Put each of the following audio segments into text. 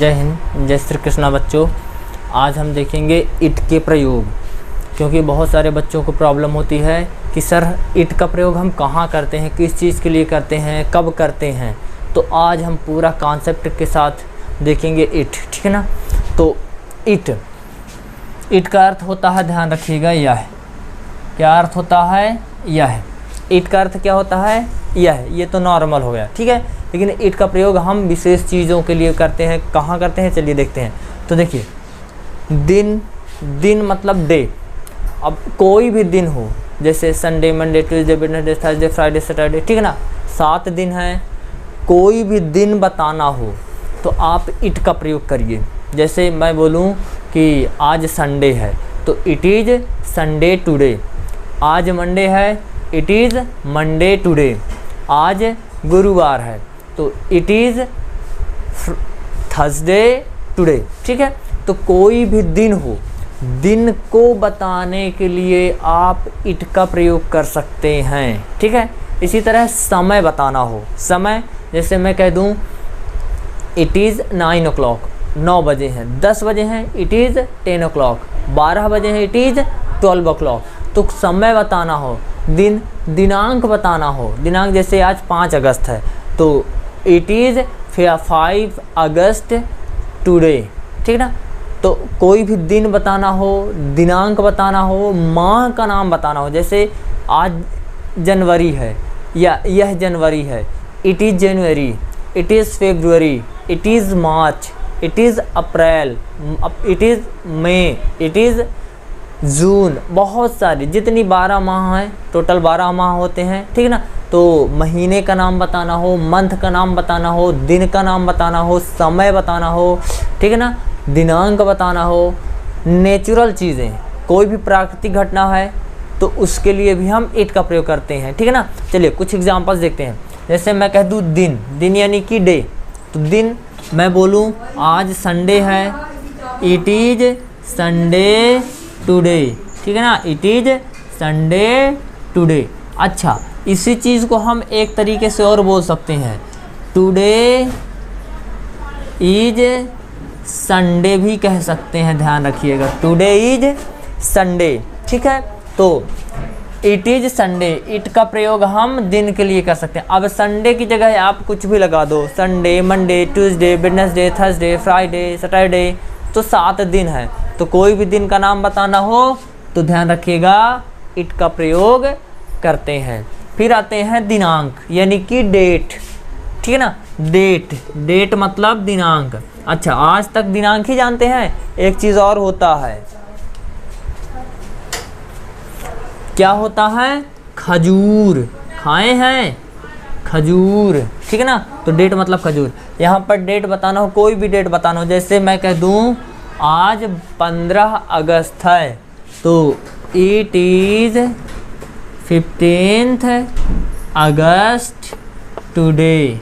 जय हिंद, जय श्री कृष्णा बच्चों। आज हम देखेंगे इट के प्रयोग, क्योंकि बहुत सारे बच्चों को प्रॉब्लम होती है कि सर इट का प्रयोग हम कहाँ करते हैं, किस चीज़ के लिए करते हैं, कब करते हैं। तो आज हम पूरा कॉन्सेप्ट के साथ देखेंगे इट, ठीक है ना। तो इट का अर्थ होता है, ध्यान रखिएगा, यह। क्या अर्थ होता है? यह। इट का अर्थ क्या होता है? यह। ये तो नॉर्मल हो गया, ठीक है। लेकिन इट का प्रयोग हम विशेष चीज़ों के लिए करते हैं। कहाँ करते हैं, चलिए देखते हैं। तो देखिए, दिन मतलब डे। अब कोई भी दिन हो, जैसे Sunday, Monday, Tuesday, Wednesday, Thursday, Friday, Saturday, ठीक है ना। 7 दिन हैं। कोई भी दिन बताना हो तो आप इट का प्रयोग करिए। जैसे मैं बोलूँ कि आज संडे है तो इट इज़ संडे टुडे। आज मंडे है, इट इज़ मंडे टुडे। आज गुरुवार है तो इट इज़ थर्सडे टुडे, ठीक है। तो कोई भी दिन हो, दिन को बताने के लिए आप इट का प्रयोग कर सकते हैं, ठीक है। इसी तरह समय बताना हो, समय जैसे मैं कह दूं इट इज़ 9 o'clock, 9 बजे हैं, 10 बजे हैं, इट इज़ 10 o'clock, 12 बजे हैं, इट इज़ 12 o'clock। तो समय बताना हो, दिनांक बताना हो, दिनांक जैसे आज 5 अगस्त है तो इट इज़ 5 अगस्त टुडे, ठीक है ना। तो कोई भी दिन बताना हो, दिनांक बताना हो, माह का नाम बताना हो, जैसे आज जनवरी है या यह जनवरी है, it is January, it is February, it is March, it is April, it is May, it is June. बहुत सारी, जितनी 12 माह हैं, टोटल 12 माह होते हैं, ठीक है ना। तो महीने का नाम बताना हो, मंथ का नाम बताना हो, दिन का नाम बताना हो, समय बताना हो, ठीक है ना, दिनांक बताना हो, नेचुरल चीज़ें, कोई भी प्राकृतिक घटना है तो उसके लिए भी हम इट का प्रयोग करते हैं, ठीक है ना। चलिए कुछ एग्जांपल्स देखते हैं। जैसे मैं कह दूँ दिन यानी कि डे, तो दिन मैं बोलूँ आज संडे है, इट इज़ संडे टुडे, ठीक है ना, इट इज़ संडे टुडे। अच्छा, इसी चीज़ को हम एक तरीके से और बोल सकते हैं, टुडे इज संडे भी कह सकते हैं, ध्यान रखिएगा, टुडे इज संडे, ठीक है। तो इट इज़ संडे, इट का प्रयोग हम दिन के लिए कर सकते हैं। अब संडे की जगह आप कुछ भी लगा दो, Sunday, Monday, Tuesday, Wednesday, Thursday, Friday, Saturday, तो 7 दिन है। तो कोई भी दिन का नाम बताना हो तो ध्यान रखिएगा, इट का प्रयोग करते हैं। फिर आते हैं दिनांक यानी कि डेट, ठीक है ना। डेट मतलब दिनांक। अच्छा, आज तक दिनांक ही जानते हैं, एक चीज़ और होता है, क्या होता है? खजूर। खाए हैं खजूर, ठीक है ना। तो डेट मतलब खजूर। यहाँ पर डेट बताना हो, कोई भी डेट बताना हो, जैसे मैं कह दूँ आज 15 अगस्त है तो it is 15th August today,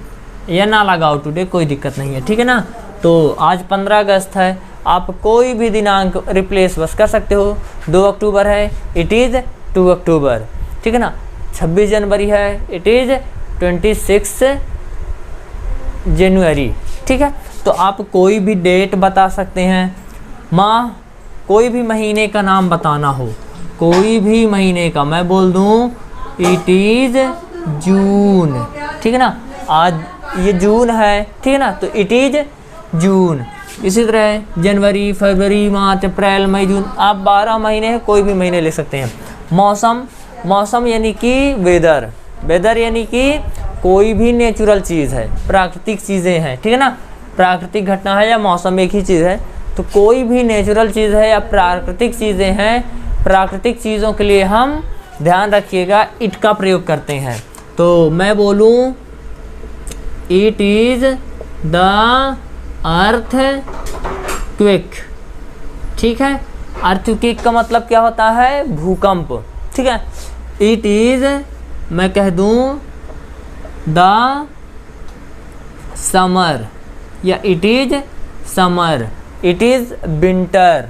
या ना लगाओ टुडे, कोई दिक्कत नहीं है, ठीक है ना। तो आज 15 अगस्त है, आप कोई भी दिनांक रिप्लेस बस कर सकते हो। 2 अक्टूबर है, इट इज़ 2 अक्टूबर, ठीक है ना। 26 जनवरी है, इट इज़ 26 जनवरी, ठीक है। तो आप कोई भी डेट बता सकते हैं। माह, कोई भी महीने का नाम बताना हो, कोई भी महीने का, मैं बोल दूँ इट इज़ जून, ठीक है ना। आज ये जून है, ठीक है ना, तो इट इज़ जून। इसी तरह जनवरी, फरवरी, मार्च, अप्रैल, मई, जून, आप 12 महीने हैं, कोई भी महीने ले सकते हैं। मौसम यानी कि वेदर यानी कि कोई भी नेचुरल चीज़ है, प्राकृतिक चीज़ें हैं, ठीक है ना। प्राकृतिक घटना है या मौसम एक ही चीज़ है, तो कोई भी नेचुरल चीज़ है या प्राकृतिक चीज़ें हैं, प्राकृतिक चीज़ों के लिए हम, ध्यान रखिएगा, इट का प्रयोग करते हैं। तो मैं बोलूँ it is the earth quick, ठीक है। अर्थक्वेक का मतलब क्या होता है? भूकंप, ठीक है। इट इज़, मैं कह दूँ द समर, या it is summer, it is winter,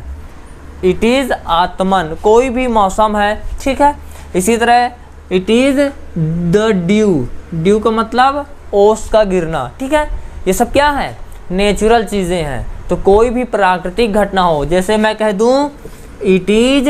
it is आत्मन, कोई भी मौसम है, ठीक है। इसी तरह इट इज़ द ड्यू का मतलब ओस का गिरना, ठीक है। ये सब क्या है? नेचुरल चीज़ें हैं। तो कोई भी प्राकृतिक घटना हो, जैसे मैं कह दूं इट इज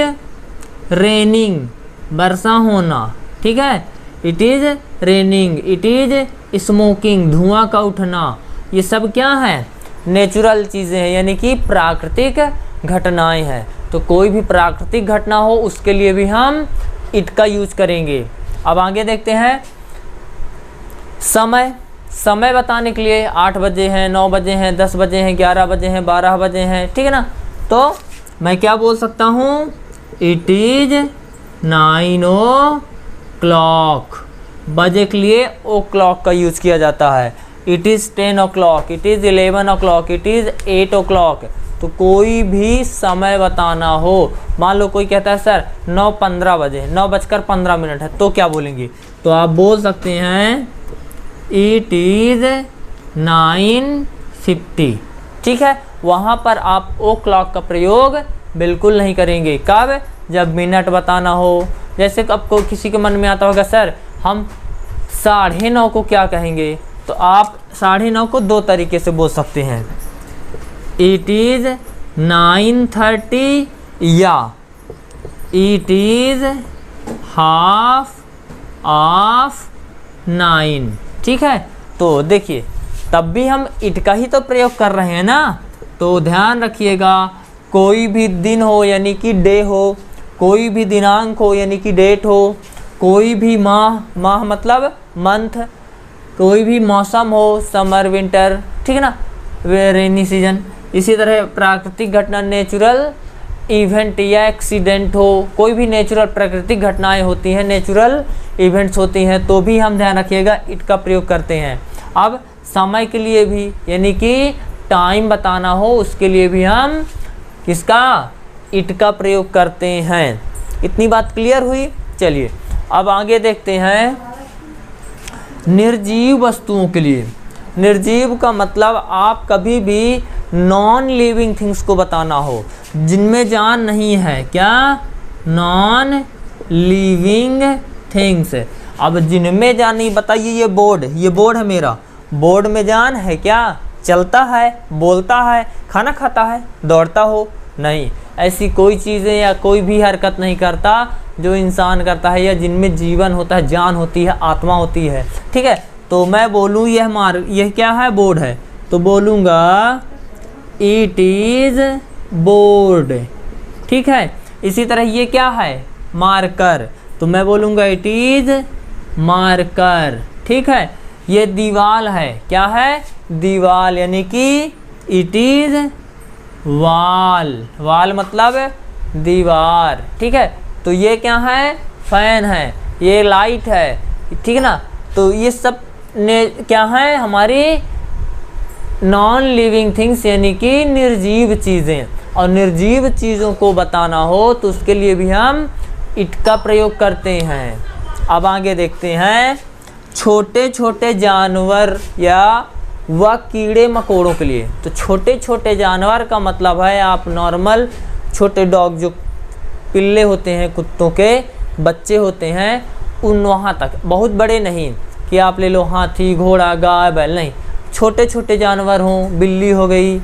रेनिंग, वर्षा होना, ठीक है, it is raining, it is smoking, धुआं का उठना, ये सब क्या है, नेचुरल चीज़ें हैं, यानी कि प्राकृतिक घटनाएं हैं। तो कोई भी प्राकृतिक घटना हो उसके लिए भी हम इट का यूज करेंगे। अब आगे देखते हैं समय। समय बताने के लिए 8 बजे हैं, 9 बजे हैं, 10 बजे हैं, 11 बजे हैं, 12 बजे हैं, ठीक है ना। तो मैं क्या बोल सकता हूँ, इट इज 9 o'clock। बजे के लिए ओ क्लॉक का यूज़ किया जाता है। It is 10 o'clock, it is 11 o'clock, it is 8 o'clock। तो कोई भी समय बताना हो, मान लो कोई कहता है सर 9:15 बजे, 9:15 है, तो क्या बोलेंगे, तो आप बोल सकते हैं इट इज़ 9:50, ठीक है। वहाँ पर आप ओ क्लॉक का प्रयोग बिल्कुल नहीं करेंगे। कब, जब मिनट बताना हो। जैसे आपको किसी के मन में आता होगा सर हम 9:30 को क्या कहेंगे, तो आप 9:30 को 2 तरीके से बोल सकते हैं, इट इज़ 9:30 या इट इज़ 9:30, ठीक है। तो देखिए तब भी हम इट का ही तो प्रयोग कर रहे हैं ना। तो ध्यान रखिएगा, कोई भी दिन हो यानी कि डे हो, कोई भी दिनांक हो यानी कि डेट हो, कोई भी माह मतलब मंथ, कोई भी मौसम हो, समर विंटर, ठीक है ना, रेनी सीजन। इसी तरह प्राकृतिक घटना नेचुरल इवेंट या एक्सीडेंट हो, कोई भी नेचुरल प्राकृतिक घटनाएं होती हैं, नेचुरल इवेंट्स होती हैं, तो भी हम ध्यान रखिएगा इट का प्रयोग करते हैं। अब समय के लिए भी यानी कि टाइम बताना हो उसके लिए भी हम किसका, इट का प्रयोग करते हैं। इतनी बात क्लियर हुई। चलिए अब आगे देखते हैं निर्जीव वस्तुओं के लिए। निर्जीव का मतलब आप कभी भी नॉन लिविंग थिंग्स को बताना हो, जिनमें जान नहीं है, क्या, नॉन लिविंग थिंग्स। अब जिनमें जान नहीं, बताइए ये बोर्ड है मेरा, बोर्ड में जान है क्या, चलता है, बोलता है, खाना खाता है, दौड़ता हो, नहीं। ऐसी कोई चीज़ें या कोई भी हरकत नहीं करता जो इंसान करता है या जिनमें जीवन होता है, जान होती है, आत्मा होती है, ठीक है। तो मैं बोलूँ यह क्या है, बोर्ड है, तो बोलूँगा इट इज़ बोर्ड, ठीक है। इसी तरह ये क्या है, मार्कर, तो मैं बोलूँगा इट इज़ मार्कर, ठीक है। ये दीवाल है, क्या है, दीवाल, यानी कि इट इज़ वाल, वाल मतलब दीवार, ठीक है। तो ये क्या है, फैन है, ये लाइट है, ठीक है ना। तो ये सब ने क्या है, हमारी नॉन लिविंग थिंग्स यानी कि निर्जीव चीज़ें। और निर्जीव चीज़ों को बताना हो तो उसके लिए भी हम इट का प्रयोग करते हैं। अब आगे देखते हैं छोटे छोटे जानवर या व कीड़े मकोड़ों के लिए। तो छोटे छोटे जानवर का मतलब है आप नॉर्मल छोटे डॉग जो पिल्ले होते हैं, कुत्तों के बच्चे होते हैं, उन वहाँ तक, बहुत बड़े नहीं कि आप ले लो हाथी, घोड़ा, गाय, बैल, नहीं। छोटे छोटे जानवर हों, बिल्ली हो गई,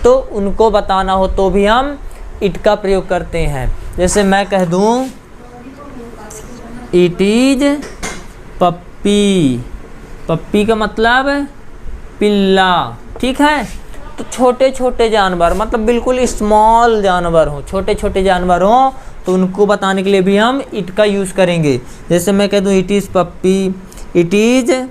तो उनको बताना हो तो भी हम इट का प्रयोग करते हैं। जैसे मैं कह दूँ इट इज पप्पी, पप्पी का मतलब पिल्ला, ठीक है। तो छोटे छोटे जानवर मतलब बिल्कुल स्मॉल जानवर हों, छोटे छोटे जानवर हों, तो उनको बताने के लिए भी हम इट का यूज़ करेंगे। जैसे मैं कह दूँ it is puppy, it is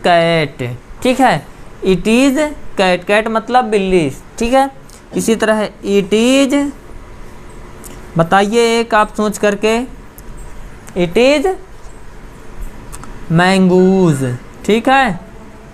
cat, ठीक है। इट इज़ कैट, कैट मतलब बिल्ली, ठीक है। इसी तरह इट इज, बताइए एक आप सोच करके, इट इज मैंगूज, ठीक है।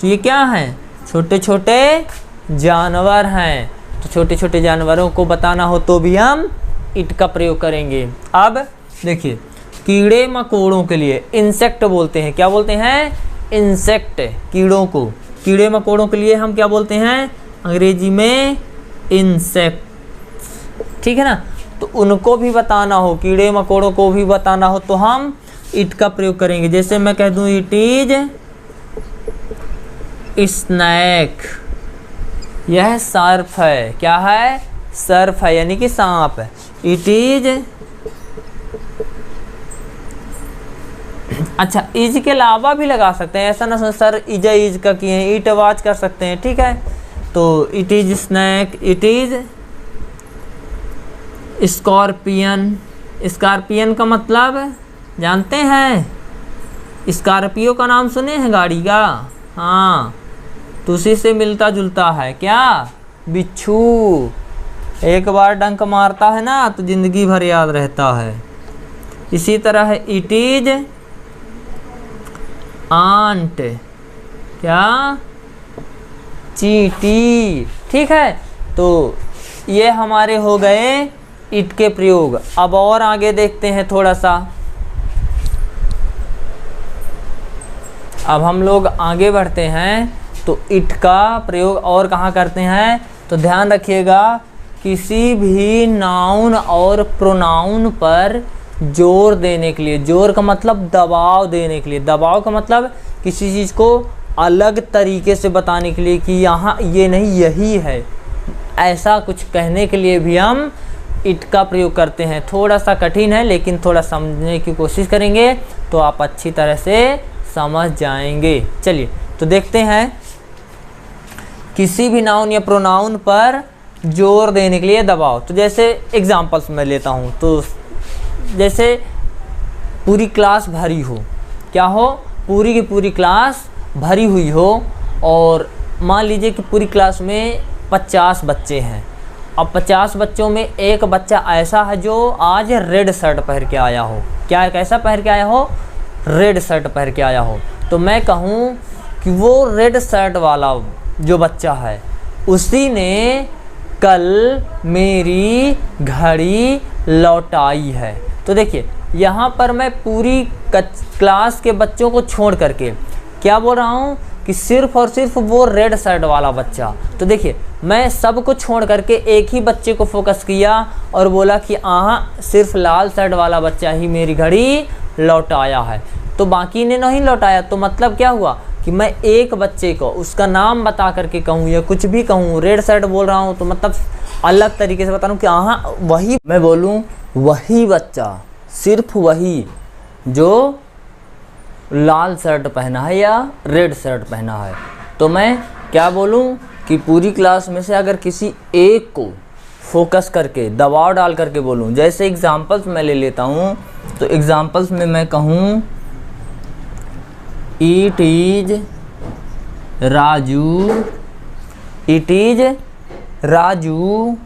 तो ये क्या है, छोटे छोटे जानवर हैं। तो छोटे छोटे जानवरों को बताना हो तो भी हम इट का प्रयोग करेंगे। अब देखिए कीड़े मकोड़ों के लिए इंसेक्ट बोलते हैं, क्या बोलते हैं, इंसेक्ट, कीड़ों को। कीड़े मकोड़ों के लिए हम क्या बोलते हैं, अंग्रेजी में इंसेक्ट, ठीक है ना। तो उनको भी बताना हो, कीड़े मकोड़ों को भी बताना हो तो हम इट का प्रयोग करेंगे। जैसे मैं कह दूं इट इज स्नैक, यह सर्फ है। क्या है? सर्फ है, यानी कि सांप है। इट इज, अच्छा इज के अलावा भी लगा सकते हैं, ऐसा ना सोच सर इज का किए हैं, इट वाच कर सकते हैं, ठीक है। तो it is snake, it is scorpion. Scorpion का मतलब जानते हैं? स्कॉर्पियो का नाम सुने हैं गाड़ी का? हाँ, तो उसी से मिलता जुलता है। क्या? बिच्छू। एक बार डंक मारता है ना तो जिंदगी भर याद रहता है। इसी तरह है इट इज आंट। क्या? चींटी, ठीक है। तो ये हमारे हो गए इट के प्रयोग। अब और आगे देखते हैं थोड़ा सा। अब हम लोग आगे बढ़ते हैं तो इट का प्रयोग और कहाँ करते हैं? तो ध्यान रखिएगा, किसी भी नाउन और प्रोनाउन पर जोर देने के लिए, जोर का मतलब दबाव देने के लिए, दबाव का मतलब किसी चीज़ को अलग तरीके से बताने के लिए कि यहाँ ये नहीं यही है, ऐसा कुछ कहने के लिए भी हम इट का प्रयोग करते हैं। थोड़ा सा कठिन है लेकिन थोड़ा समझने की कोशिश करेंगे तो आप अच्छी तरह से समझ जाएंगे। चलिए तो देखते हैं, किसी भी नाउन या प्रोनाउन पर जोर देने के लिए दबाव। तो जैसे एग्जांपल्स मैं लेता हूँ, तो जैसे पूरी क्लास भरी हो, क्या हो? पूरी की पूरी क्लास भरी हुई हो, और मान लीजिए कि पूरी क्लास में 50 बच्चे हैं। अब 50 बच्चों में एक बच्चा ऐसा है जो आज रेड शर्ट पहन के आया हो। क्या? कैसा पहन के आया हो? रेड शर्ट पहन के आया हो। तो मैं कहूँ कि वो रेड शर्ट वाला जो बच्चा है उसी ने कल मेरी घड़ी लौटाई है। तो देखिए यहाँ पर मैं पूरी क्लास के बच्चों को छोड़ करके क्या बोल रहा हूँ कि सिर्फ और सिर्फ वो रेड शर्ट वाला बच्चा। तो देखिए मैं सबको छोड़ करके एक ही बच्चे को फोकस किया और बोला कि सिर्फ लाल शर्ट वाला बच्चा ही मेरी घड़ी लौटाया है, तो बाकी ने नहीं लौटाया। तो मतलब क्या हुआ कि मैं एक बच्चे को उसका नाम बता करके कहूँ या कुछ भी कहूँ, रेड शर्ट बोल रहा हूँ तो मतलब अलग तरीके से बता रहा हूँ कि वही, मैं बोलूँ वही बच्चा, सिर्फ वही जो लाल शर्ट पहना है या रेड शर्ट पहना है। तो मैं क्या बोलूँ कि पूरी क्लास में से अगर किसी एक को फोकस करके दबाव डाल करके बोलूँ। जैसे एग्जांपल्स मैं ले लेता हूँ, तो एग्जांपल्स में मैं कहूँ it is Raju, it is Raju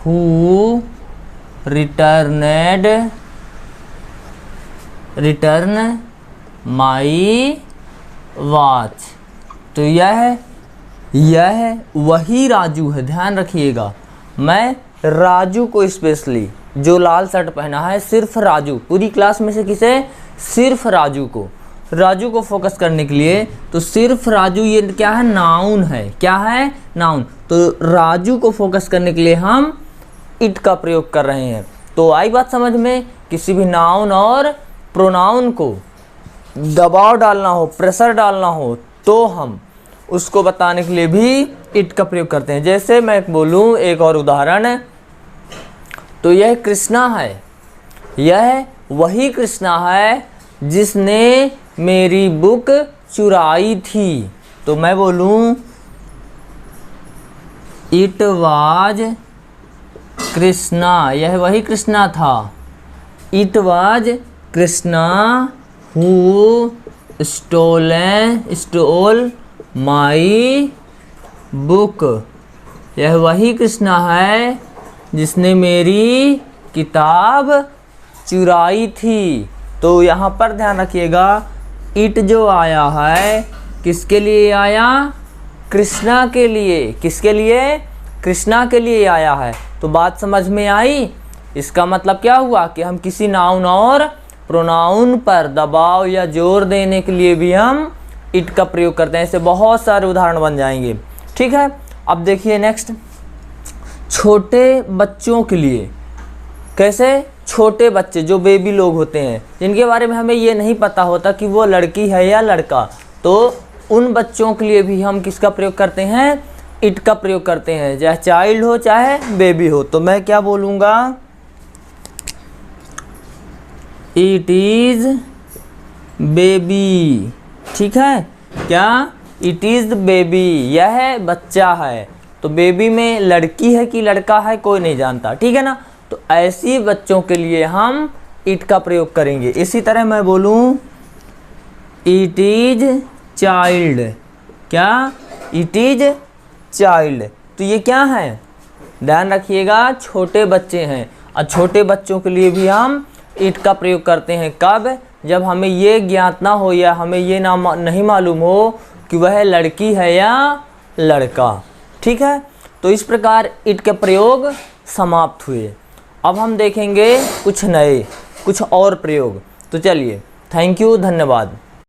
who return my watch. तो यह वही राजू है। ध्यान रखिएगा, मैं राजू को स्पेशली, जो लाल शर्ट पहना है, सिर्फ राजू, पूरी क्लास में से किसे? सिर्फ राजू को फोकस करने के लिए। तो सिर्फ राजू ये क्या है? नाउन है। क्या है? नाउन। तो राजू को फोकस करने के लिए हम इट का प्रयोग कर रहे हैं। तो आई बात समझ में? किसी भी नाउन और प्रोनाउन को दबाव डालना हो, प्रेशर डालना हो, तो हम उसको बताने के लिए भी इट का प्रयोग करते हैं। जैसे मैं बोलूँ एक और उदाहरण, तो यह कृष्णा है, यह वही कृष्णा है जिसने मेरी बुक चुराई थी। तो मैं बोलूँ इट वाज कृष्णा, यह वही कृष्णा था। It was Krishna who stole my book, यह वही कृष्णा है जिसने मेरी किताब चुराई थी। तो यहाँ पर ध्यान रखिएगा, इट जो आया है किसके लिए आया? कृष्णा के लिए। किसके लिए? कृष्णा के लिए आया है। तो बात समझ में आई? इसका मतलब क्या हुआ कि हम किसी नाउन और प्रोनाउन पर दबाव या जोर देने के लिए भी हम इट का प्रयोग करते हैं। ऐसे बहुत सारे उदाहरण बन जाएंगे, ठीक है। अब देखिए नेक्स्ट, छोटे बच्चों के लिए। कैसे? छोटे बच्चे जो बेबी लोग होते हैं, जिनके बारे में हमें ये नहीं पता होता कि वो लड़की है या लड़का, तो उन बच्चों के लिए भी हम किसका प्रयोग करते हैं, इट का प्रयोग करते हैं, चाहे चाइल्ड हो चाहे बेबी हो। तो मैं क्या बोलूँगा, इट इज बेबी। ठीक है, क्या, इट इज बेबी, यह बच्चा है। तो बेबी में लड़की है कि लड़का है कोई नहीं जानता, ठीक है ना। तो ऐसी बच्चों के लिए हम इट का प्रयोग करेंगे। इसी तरह मैं बोलूं इट इज चाइल्ड, क्या, इट इज चाइल्ड, तो ये क्या है, ध्यान रखिएगा छोटे बच्चे हैं। और छोटे बच्चों के लिए भी हम इट का प्रयोग करते हैं, कब, जब हमें ये ज्ञात ना हो या हमें ये नहीं मालूम हो कि वह लड़की है या लड़का। ठीक है, तो इस प्रकार इट के प्रयोग समाप्त हुए। अब हम देखेंगे कुछ नए, कुछ और प्रयोग। तो चलिए, थैंक यू, धन्यवाद।